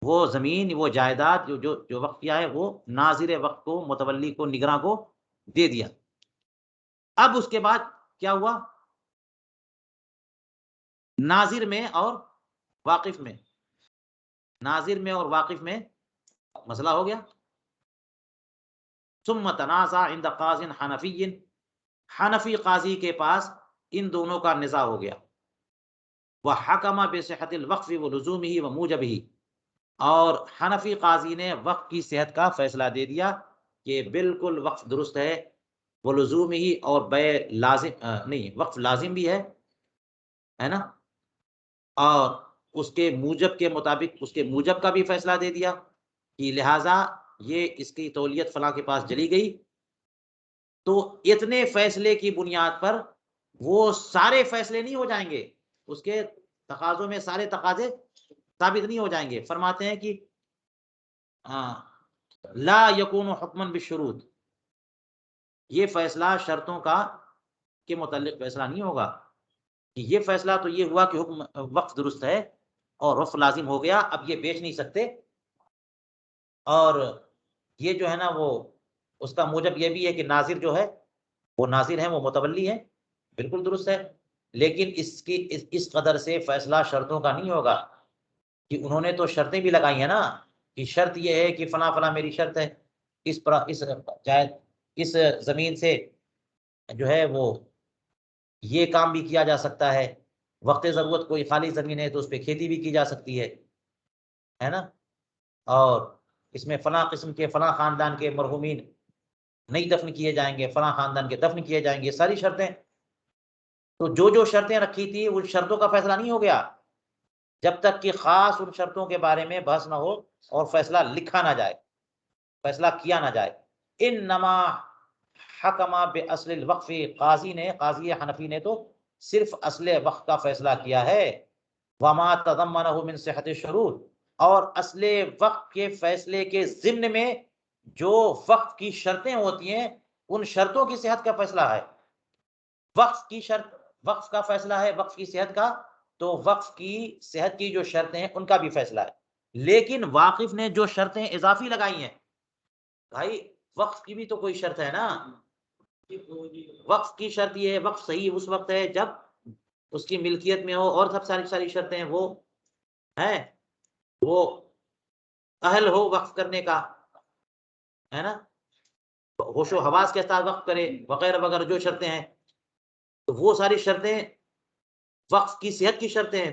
وہ زمین، وہ جائیداد جو وقف کیا ہے وہ ناظر وقف کو، متولی کو، نگراں کو دے دیا. اب اس کے بعد کیا ہوا؟ ناظر میں اور واقف میں، ناظر میں اور واقف میں مسئلہ ہو گیا. ثم تنازع عند قاض حنفی، حنفی قاضی کے پاس ان دونوں کا نزاع ہو گیا. وحکم بصحت الوقف ولزومه وموجبه، اور حنفی قاضی نے وقف کی صحت کا فیصلہ دے دیا کہ بالکل وقف درست ہے، ولزومه، اور بیع لازم نہیں، وقف لازم بھی ہے نا، اور اس کے موجب کے مطابق اس کے موجب کا بھی فیصلہ دے دیا کہ لہٰذا یہ اس کی تولیت فلاں کے پاس چلی گئی، تو اتنے فیصلے کی بنیاد پر وہ سارے فیصلے نہیں ہو جائیں گے، اس کے تقاضوں میں سارے تقاضے ثابت نہیں ہو جائیں گے۔ فرماتے ہیں کہ لا یکون حکمن بالشروط، یہ فیصلہ شرطوں کا کے متعلق فیصلہ نہیں ہوگا کہ یہ فیصلہ تو یہ ہوا کہ حکم وقف درست ہے اور وقف لازم ہو گیا، اب یہ بیچ نہیں سکتے، اور یہ جو ہے نا وہ اس کا موجب یہ بھی ہے کہ ناظر جو ہے وہ ناظر ہیں، وہ متولی ہیں، بالکل درست ہے، لیکن اس قدر سے فیصلہ شرطوں کا نہیں ہوگا کہ انہوں نے تو شرطیں بھی لگائی ہیں نا، کہ شرط یہ ہے کہ فلاں فلاں میری شرط ہے، اس زمین سے جو ہے وہ یہ کام بھی کیا جا سکتا ہے، وقت ضرورت کوئی خالی زمین ہے تو اس پہ کھیتی بھی کی جا سکتی ہے نا، اور اس میں فلاں قسم کے فلاں خاندان کے مرحومین نہیں دفن کیے جائیں گے، فلاں خاندان کے دفن کیے جائیں گے، ساری شرطیں، تو جو شرطیں رکھی تھی ان شرطوں کا فیصلہ نہیں ہو گیا جب تک کہ خاص ان شرطوں کے بارے میں بحث نہ ہو اور فیصلہ لکھا نہ جائے، فیصلہ کیا نہ جائے۔ انما حکما باصل الوقف، قاضی حنفی نے تو صرف اصل وقف کا فیصلہ کیا ہے، وما تضمنہ من صحت الشروط، اور اصل وقف کے فیصلے کے ضمن میں جو وقف کی شرطیں ہوتی ہیں ان شرطوں کی صحت کا فیصلہ ہے۔ وقف کی شرط، وقف کا فیصلہ ہے وقف کی صحت کا، تو وقف کی صحت کی جو شرطیں ہیں ان کا بھی فیصلہ ہے، لیکن واقف نے جو شرطیں اضافی لگائی ہیں، بھائی وقف کی بھی تو کوئی شرط ہے نا، وقف کی شرط یہ ہے، وقف صحیح اس وقت ہے جب اس کی ملکیت میں ہو، اور سب ساری شرطیں وہ ہیں، وہ اہل ہو وقف کرنے کا، ہے نا، ہوش و حواس کے ساتھ وقف کرے وغیرہ وغیرہ جو شرطیں ہیں، تو وہ ساری شرطیں وقف کی صحت کی شرطیں ہیں۔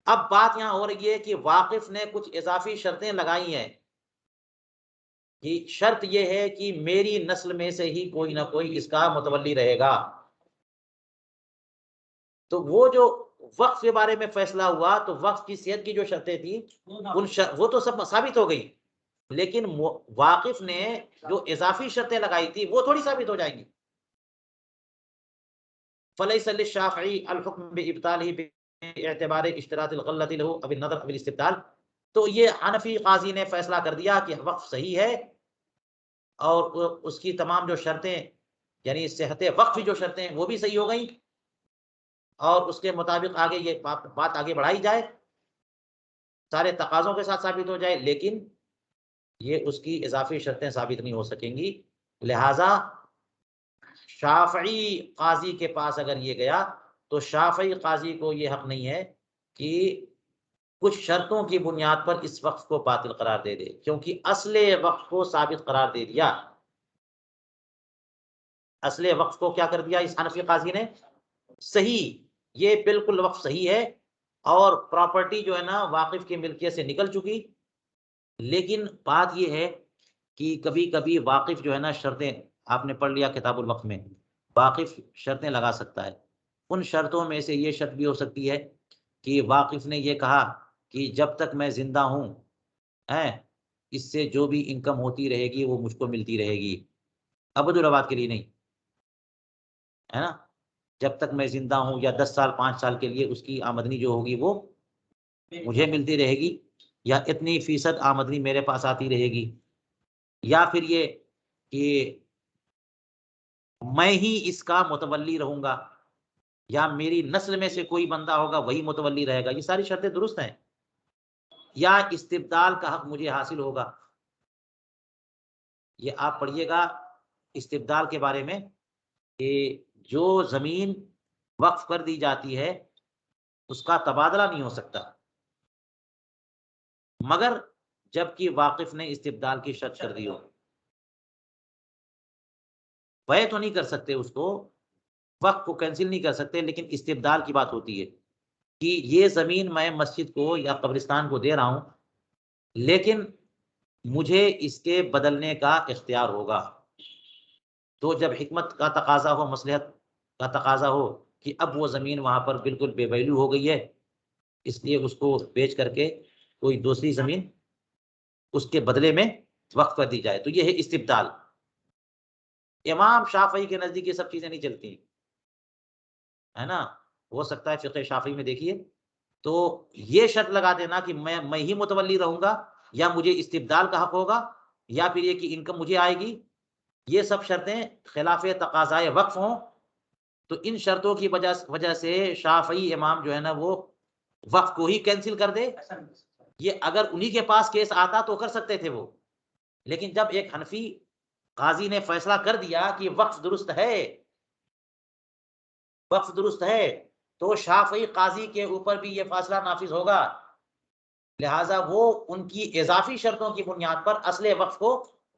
اب بات یہاں ہو رہی ہے کہ واقف نے کچھ اضافی شرطیں لگائی ہیں کہ شرط یہ ہے کہ میری نسل میں سے ہی کوئی نہ کوئی اس کا متولی رہے گا، تو وہ جو وقف کے بارے میں فیصلہ ہوا تو وقف کی صحت کی جو شرطیں تھیں وہ تو سب ثابت ہو گئی، لیکن واقف نے جو اضافی شرطیں لگائی تھی وہ تھوڑی ثابت ہو جائیں گی۔ فلیس للشافعی الحکم بابطالہ باعتبار اشتراط الغلۃ له اب النظر اب الاستبدال، تو یہ حنفی قاضی نے فیصلہ کر دیا کہ وقف صحیح ہے، اور اس کی تمام جو شرطیں یعنی صحت وقف کی جو شرطیں وہ بھی صحیح ہو گئیں، اور اس کے مطابق آگے یہ بات آگے بڑھائی جائے، سارے تقاضوں کے ساتھ ثابت ہو جائے، لیکن یہ اس کی اضافی شرطیں ثابت نہیں ہو سکیں گی، لہذا شافعی قاضی کے پاس اگر یہ گیا تو شافعی قاضی کو یہ حق نہیں ہے کہ کچھ شرطوں کی بنیاد پر اس وقف کو باطل قرار دے دے، کیونکہ اصل وقف کو ثابت قرار دے دیا، اصل وقف کو کیا کر دیا اس حنفی قاضی نے، صحیح، یہ بالکل وقف صحیح ہے، اور پراپرٹی جو ہے نا واقف کی ملکیت سے نکل چکی، لیکن بات یہ ہے کہ کبھی کبھی واقف جو ہے نا شرطیں، آپ نے پڑھ لیا کتاب الوقف میں، واقف شرطیں لگا سکتا ہے، ان شرطوں میں سے یہ شرط بھی ہو سکتی ہے کہ واقف نے یہ کہا کہ جب تک میں زندہ ہوں اس سے جو بھی انکم ہوتی رہے گی وہ مجھ کو ملتی رہے گی، ابدالآباد کے لیے نہیں، ہے نا، جب تک میں زندہ ہوں یا 10 سال 5 سال کے لیے اس کی آمدنی جو ہوگی وہ مجھے ملتی رہے گی، یا اتنی فیصد آمدنی میرے پاس آتی رہے گی، یا پھر یہ کہ میں ہی اس کا متولی رہوں گا، یا میری نسل میں سے کوئی بندہ ہوگا وہی متولی رہے گا، یہ ساری شرطیں درست ہیں، یا استبدال کا حق مجھے حاصل ہوگا، یہ آپ پڑھیے گا استبدال کے بارے میں کہ جو زمین وقف کر دی جاتی ہے اس کا تبادلہ نہیں ہو سکتا مگر جبکہ واقف نے استبدال کی شرط کر دی ہو، وہ تو نہیں کر سکتے، اس کو وقف کو کینسل نہیں کر سکتے، لیکن استبدال کی بات ہوتی ہے کہ یہ زمین میں مسجد کو یا قبرستان کو دے رہا ہوں، لیکن مجھے اس کے بدلنے کا اختیار ہوگا، تو جب حکمت کا تقاضا ہو، مصلحت کا تقاضا ہو کہ اب وہ زمین وہاں پر بالکل بے ویلو ہو گئی ہے اس لیے اس کو بیچ کر کے کوئی دوسری زمین اس کے بدلے میں وقف کر دی جائے، تو یہ ہے استبدال۔ امام شافعی کے نزدیک یہ سب چیزیں نہیں چلتی، ہے نا؟ ہو سکتا ہے فقہ شافعی میں دیکھیے تو یہ شرط لگا دینا کہ میں ہی متولی رہوں گا، یا مجھے استبدال کا حق ہوگا، یا پھر یہ کہ انکم مجھے آئے گی، یہ سب شرطیں خلاف تقاضائے وقف ہوں، تو ان شرطوں کی وجہ سے شافعی امام جو ہے نا وہ وقف کو ہی کینسل کر دے۔ ایسا نہیں ہو سکتا۔ یہ اگر انہی کے پاس کیس آتا تو کر سکتے تھے وہ، لیکن جب ایک حنفی قاضی نے فیصلہ کر دیا کہ وقف درست ہے، وقف درست ہے، تو شافعی قاضی کے اوپر بھی یہ فیصلہ نافذ ہوگا، لہٰذا وہ ان کی اضافی شرطوں کی بنیاد پر اصل وقف کو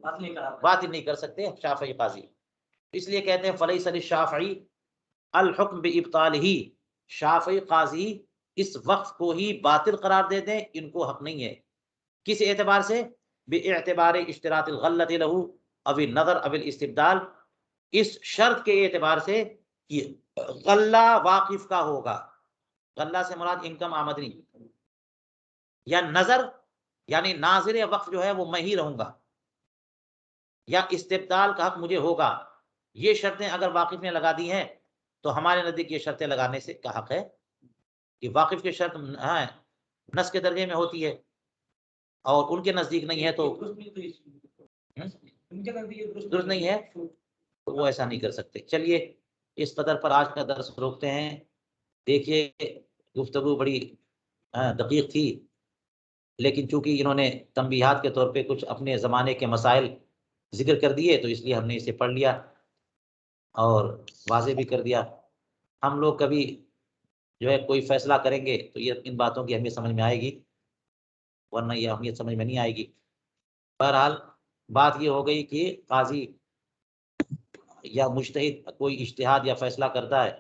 بات نہیں کرا باطل نہیں کر سکتے شافعی قاضی۔ اس لیے کہتے ہیں فلیس للشافعی الحکم بابطالہ، شافعی قاضی اس وقف کو ہی باطل قرار دے دیں، ان کو حق نہیں ہے۔ کس اعتبار سے؟ باعتبار اشتراط الغلۃ لہ او النظر او الاستبدال، اس شرط کے اعتبار سے کہ غلہ واقف کا ہوگا، غلہ سے مراد انکم آمدنی، یا نظر یعنی ناظر وقف جو ہے وہ میں ہی رہوں گا، یا استبدال کا حق مجھے ہوگا، یہ شرطیں اگر واقف نے لگا دی ہیں تو ہمارے نزدیک یہ شرطیں لگانے سے کا حق ہے کہ واقف کی شرط نص کے درجے میں ہوتی ہے، اور ان کے نزدیک نہیں ہے تو درست نہیں ہے، تو وہ ایسا نہیں کر سکتے۔ چلیے اس قدر پر آج کا درس روکتے ہیں۔ دیکھیے گفتگو بڑی دقیق تھی، لیکن چونکہ انہوں نے تنبیہات کے طور پہ کچھ اپنے زمانے کے مسائل ذکر کر دیے تو اس لیے ہم نے اسے پڑھ لیا اور واضح بھی کر دیا۔ ہم لوگ کبھی جو ہے کوئی فیصلہ کریں گے تو یہ ان باتوں کی اہمیت سمجھ میں آئے گی، ورنہ یہ اہمیت سمجھ میں نہیں آئے گی۔ بہرحال بات یہ ہو گئی کہ قاضی یا مجتہد کوئی اجتہاد یا فیصلہ کرتا ہے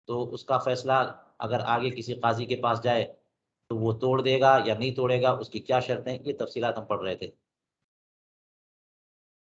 تو اس کا فیصلہ اگر آگے کسی قاضی کے پاس جائے تو وہ توڑ دے گا یا نہیں توڑے گا، اس کی کیا شرطیں، یہ تفصیلات ہم پڑھ رہے تھے۔